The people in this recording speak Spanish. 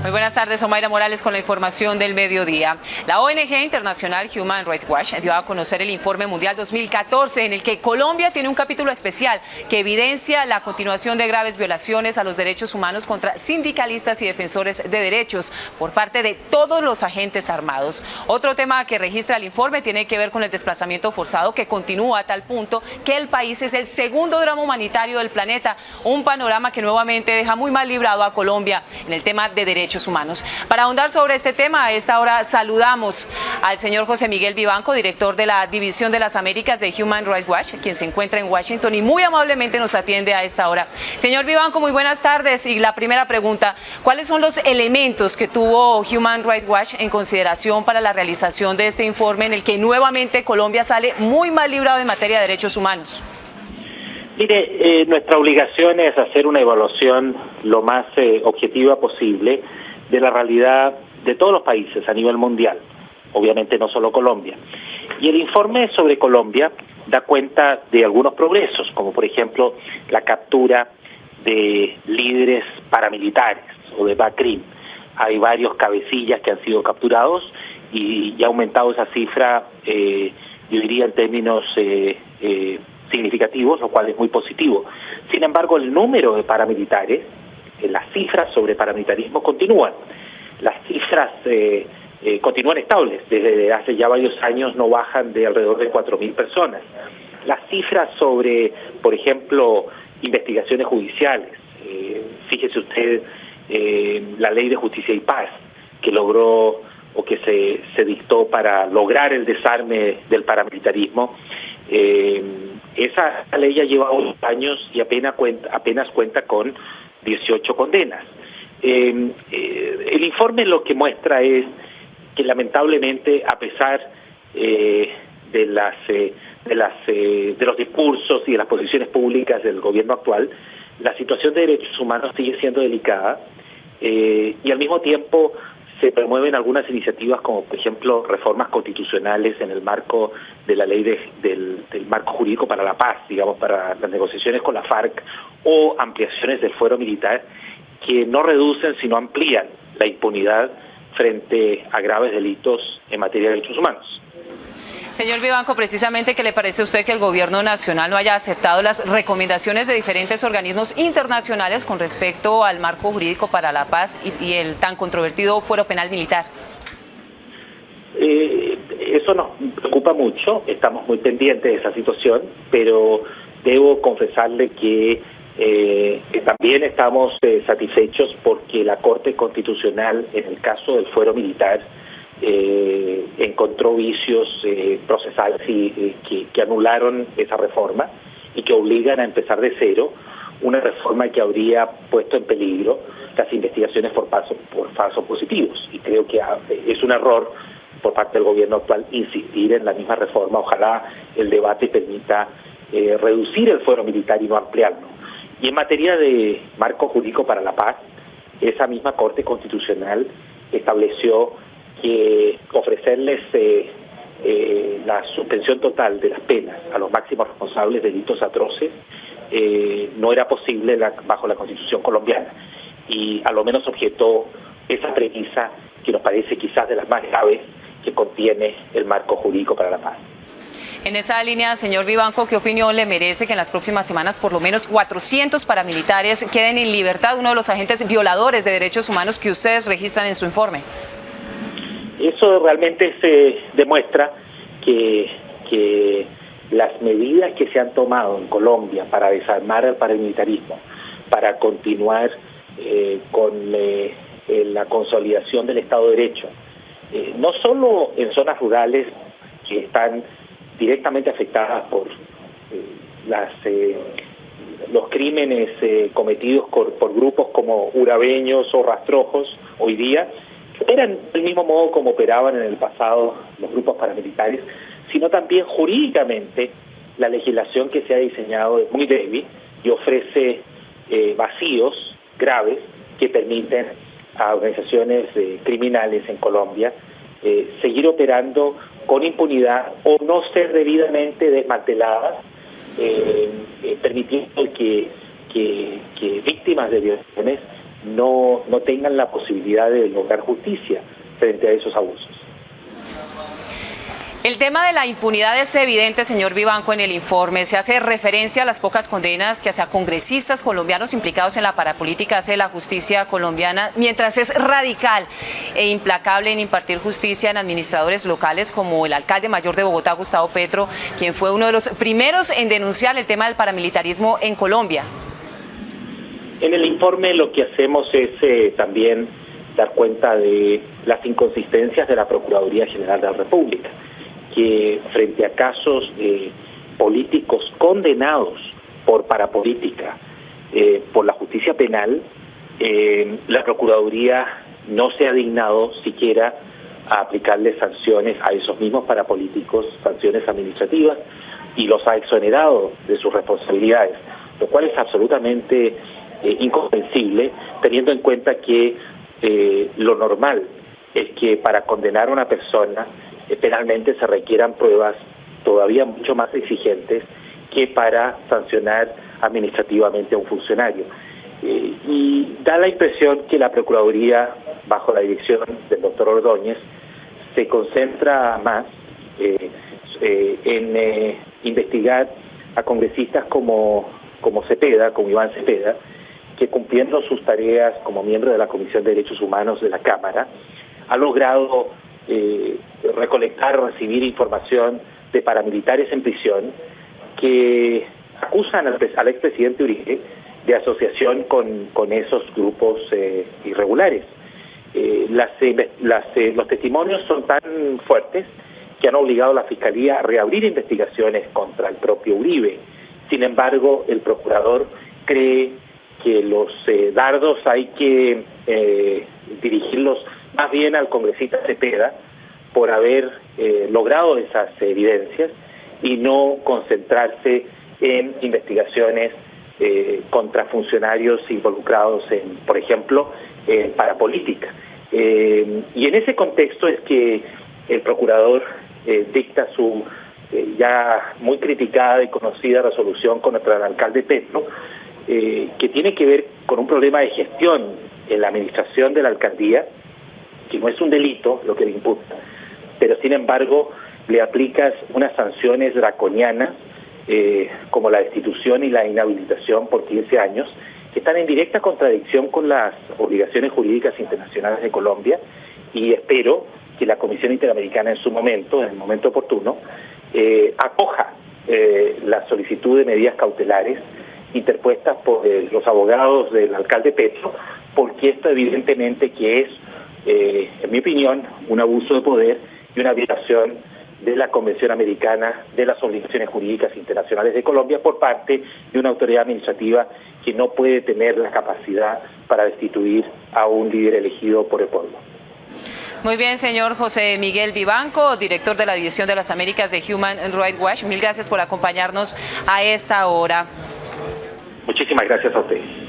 Muy buenas tardes, Omaira Morales con la información del mediodía. La ONG internacional Human Rights Watch dio a conocer el Informe Mundial 2014 en el que Colombia tiene un capítulo especial que evidencia la continuación de graves violaciones a los derechos humanos contra sindicalistas y defensores de derechos por parte de todos los agentes armados. Otro tema que registra el informe tiene que ver con el desplazamiento forzado que continúa a tal punto que el país es el segundo drama humanitario del planeta, un panorama que nuevamente deja muy mal librado a Colombia en el tema de derechos humanos. Para ahondar sobre este tema, a esta hora saludamos al señor José Miguel Vivanco, director de la División de las Américas de Human Rights Watch, quien se encuentra en Washington y muy amablemente nos atiende a esta hora. Señor Vivanco, muy buenas tardes. Y la primera pregunta, ¿cuáles son los elementos que tuvo Human Rights Watch en consideración para la realización de este informe en el que nuevamente Colombia sale muy mal librado en materia de derechos humanos? Mire, nuestra obligación es hacer una evaluación lo más objetiva posible de la realidad de todos los países a nivel mundial, obviamente no solo Colombia. Y el informe sobre Colombia da cuenta de algunos progresos, como por ejemplo la captura de líderes paramilitares o de BACRIM. Hay varios cabecillas que han sido capturados y ha aumentado esa cifra, yo diría en términos significativos, lo cual es muy positivo. Sin embargo, el número de paramilitares, las cifras sobre paramilitarismo continúan. Las cifras continúan estables. Desde hace ya varios años no bajan de alrededor de 4.000 personas. Las cifras sobre, por ejemplo, investigaciones judiciales. Fíjese usted la Ley de Justicia y Paz, que logró o que se dictó para lograr el desarme del paramilitarismo. Esa ley ya lleva 8 años y apenas cuenta con 18 condenas. El informe lo que muestra es que lamentablemente, a pesar de los discursos y de las posiciones públicas del gobierno actual, la situación de derechos humanos sigue siendo delicada y al mismo tiempo se promueven algunas iniciativas como por ejemplo reformas constitucionales en el marco de la ley del marco jurídico para la paz, digamos, para las negociaciones con la FARC, o ampliaciones del fuero militar que no reducen sino amplían la impunidad frente a graves delitos en materia de derechos humanos. Señor Vivanco, precisamente, ¿qué le parece a usted que el gobierno nacional no haya aceptado las recomendaciones de diferentes organismos internacionales con respecto al marco jurídico para la paz y el tan controvertido fuero penal militar? Eso nos preocupa mucho, estamos muy pendientes de esa situación, pero debo confesarle que también estamos satisfechos porque la Corte Constitucional, en el caso del fuero militar, encontró vicios procesales que anularon esa reforma y que obligan a empezar de cero una reforma que habría puesto en peligro las investigaciones por falsos positivos. Y creo que es un error por parte del gobierno actual insistir en la misma reforma. Ojalá el debate permita reducir el fuero militar y no ampliarlo. Y en materia de marco jurídico para la paz, esa misma Corte Constitucional estableció que ofrecerles la suspensión total de las penas a los máximos responsables de delitos atroces no era posible bajo la Constitución colombiana, y a lo menos objetó esa premisa que nos parece quizás de las más graves que contiene el marco jurídico para la paz. En esa línea, señor Vivanco, ¿qué opinión le merece que en las próximas semanas por lo menos 400 paramilitares queden en libertad, uno de los agentes violadores de derechos humanos que ustedes registran en su informe? Eso realmente se demuestra que las medidas que se han tomado en Colombia para desarmar el paramilitarismo, para continuar con la consolidación del Estado de Derecho, no solo en zonas rurales que están directamente afectadas por los crímenes cometidos por grupos como urabeños o rastrojos hoy día, que operan del mismo modo como operaban en el pasado los grupos paramilitares, sino también jurídicamente la legislación que se ha diseñado es muy débil y ofrece vacíos graves que permiten a organizaciones criminales en Colombia seguir operando con impunidad o no ser debidamente desmanteladas, permitiendo que víctimas de violaciones no tengan la posibilidad de lograr justicia frente a esos abusos. El tema de la impunidad es evidente, señor Vivanco, en el informe. Se hace referencia a las pocas condenas que hacia congresistas colombianos implicados en la parapolítica hace la justicia colombiana, mientras es radical e implacable en impartir justicia en administradores locales como el alcalde mayor de Bogotá, Gustavo Petro, quien fue uno de los primeros en denunciar el tema del paramilitarismo en Colombia. En el informe lo que hacemos es también dar cuenta de las inconsistencias de la Procuraduría General de la República, que frente a casos políticos condenados por parapolítica por la justicia penal, la Procuraduría no se ha dignado siquiera a aplicarle sanciones a esos mismos parapolíticos, sanciones administrativas, y los ha exonerado de sus responsabilidades, lo cual es absolutamente incomprensible, teniendo en cuenta que lo normal es que para condenar a una persona penalmente se requieran pruebas todavía mucho más exigentes que para sancionar administrativamente a un funcionario. Y da la impresión que la Procuraduría, bajo la dirección del doctor Ordóñez, se concentra más en investigar a congresistas como Cepeda, como Iván Cepeda, que cumpliendo sus tareas como miembro de la Comisión de Derechos Humanos de la Cámara, ha logrado recolectar o recibir información de paramilitares en prisión que acusan al expresidente Uribe de asociación con esos grupos irregulares. Los testimonios son tan fuertes que han obligado a la Fiscalía a reabrir investigaciones contra el propio Uribe. Sin embargo, el procurador cree que los dardos hay que dirigirlos más bien al congresista Cepeda por haber logrado esas evidencias y no concentrarse en investigaciones contra funcionarios involucrados en, por ejemplo, en parapolítica. Y en ese contexto es que el procurador dicta su ya muy criticada y conocida resolución contra el alcalde Petro, que tiene que ver con un problema de gestión en la administración de la alcaldía, que no es un delito lo que le imputa, pero sin embargo le aplicas unas sanciones draconianas como la destitución y la inhabilitación por 15 años, que están en directa contradicción con las obligaciones jurídicas internacionales de Colombia, y espero que la Comisión Interamericana en su momento, en el momento oportuno, acoja la solicitud de medidas cautelares interpuestas por los abogados del alcalde Petro, porque esto evidentemente que es, en mi opinión, un abuso de poder y una violación de la Convención Americana de las Obligaciones Jurídicas Internacionales de Colombia por parte de una autoridad administrativa que no puede tener la capacidad para destituir a un líder elegido por el pueblo. Muy bien, señor José Miguel Vivanco, director de la División de las Américas de Human Rights Watch. Mil gracias por acompañarnos a esta hora. Muchísimas gracias a ustedes.